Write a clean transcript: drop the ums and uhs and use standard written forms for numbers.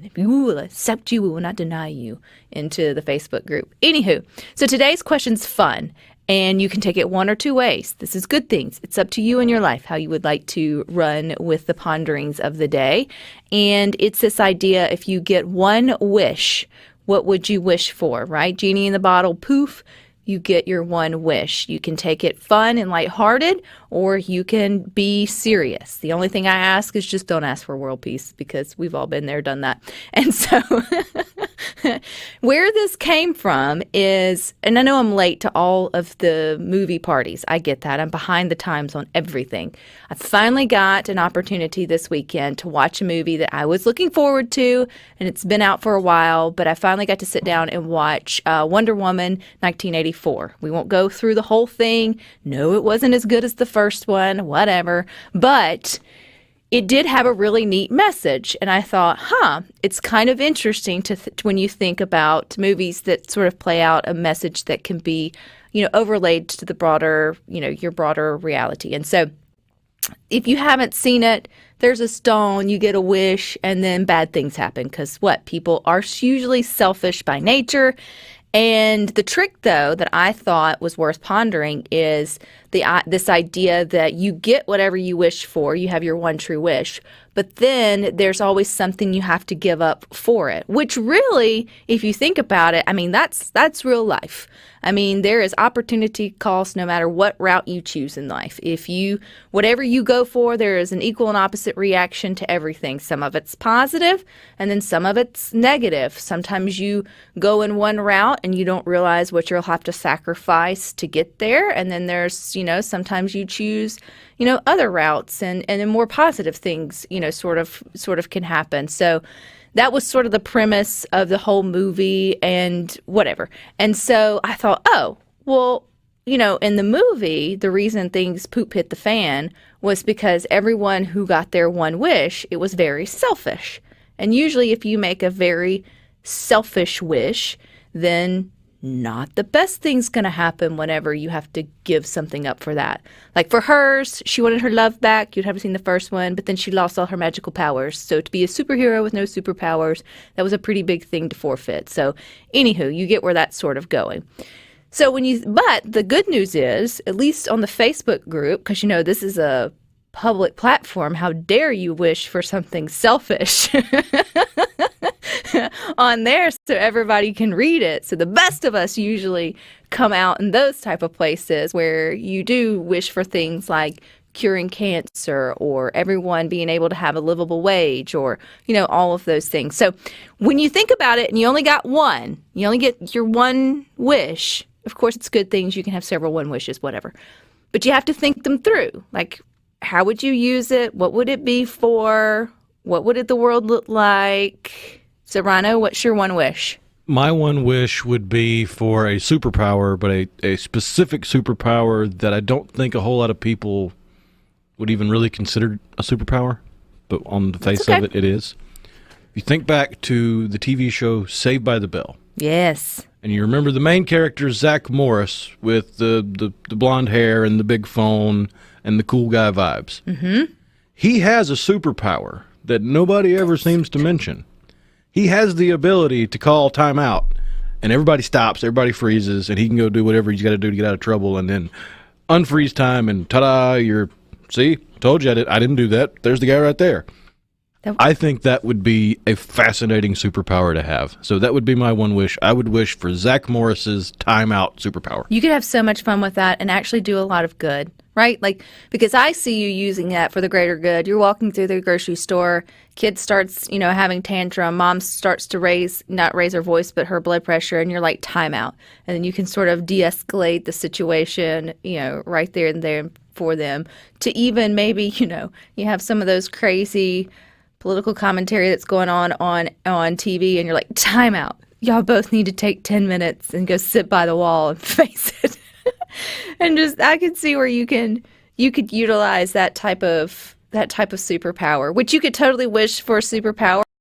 If we will accept you, we will not deny you, into the Facebook group. Anywho, so today's question's fun, and you can take it one or two ways. This is good things. It's up to you in your life how you would like to run with the ponderings of the day. And it's this idea, if you get one wish, what would you wish for, right? Genie in the bottle, poof, you get your one wish. You can take it fun and lighthearted, or you can be serious. The only thing I ask is just don't ask for world peace, because we've all been there, done that. And so where this came from is, and I know I'm late to all of the movie parties. I get that. I'm behind the times on everything. I finally got an opportunity this weekend to watch a movie that I was looking forward to, and it's been out for a while, but I finally got to sit down and watch Wonder Woman 1984. We won't go through the whole thing. No, it wasn't as good as the first one, whatever, but it did have a really neat message, and I thought, it's kind of interesting when you think about movies that sort of play out a message that can be, overlaid to the broader, your broader reality. And so if you haven't seen it, there's a stone, you get a wish, and then bad things happen, because people are usually selfish by nature. And the trick, though, that I thought was worth pondering is this idea that you get whatever you wish for. You have your one true wish. But then there's always something you have to give up for it, which really, if you think about it, that's real life. There is opportunity cost no matter what route you choose in life. Whatever you go for, there is an equal and opposite reaction to everything. Some of it's positive, and then some of it's negative. Sometimes you go in one route and you don't realize what you'll have to sacrifice to get there. And then there's, sometimes you choose, other routes and then more positive things, sort of can happen. So that was sort of the premise of the whole movie and whatever. And so I thought, in the movie, the reason things poop hit the fan was because everyone who got their one wish, it was very selfish. And usually if you make a very selfish wish, then not the best thing's going to happen whenever you have to give something up for that. Like for hers, she wanted her love back. You'd haven't seen the first one, but then she lost all her magical powers. So to be a superhero with no superpowers, that was a pretty big thing to forfeit. So anywho, you get where that's sort of going. So but the good news is, at least on the Facebook group, because this is a public platform, how dare you wish for something selfish on there so everybody can read it. So the best of us usually come out in those type of places where you do wish for things like curing cancer or everyone being able to have a livable wage or, all of those things. So when you think about it and you only got one, you only get your one wish. Of course, it's good things. You can have several one wishes, whatever. But you have to think them through. Like, how would you use it? What would it be for? What would the world look like? So, Rhino, what's your one wish? My one wish would be for a superpower, but a specific superpower that I don't think a whole lot of people would even really consider a superpower, but on the face of it, it is. If you think back to the TV show Saved by the Bell. Yes. And you remember the main character, Zach Morris, with the blonde hair and the big phone and the cool guy vibes. Mm-hmm. He has a superpower that nobody ever seems to mention. He has the ability to call timeout, and everybody stops, everybody freezes, and he can go do whatever he's got to do to get out of trouble, and then unfreeze time, and ta-da, see, told you I didn't do that. There's the guy right there. I think that would be a fascinating superpower to have. So that would be my one wish. I would wish for Zach Morris's timeout superpower. You could have so much fun with that and actually do a lot of good, right? Like, because I see you using that for the greater good. You're walking through the grocery store, kid starts, having tantrum, mom starts to not raise her voice, but her blood pressure, and you're like, timeout. And then you can sort of de-escalate the situation, right there and there for them to even maybe, you have some of those crazy political commentary that's going on TV, and you're like, time out. Y'all both need to take 10 minutes and go sit by the wall and face it. And I could see where you could utilize that type of superpower, which you could totally wish for a superpower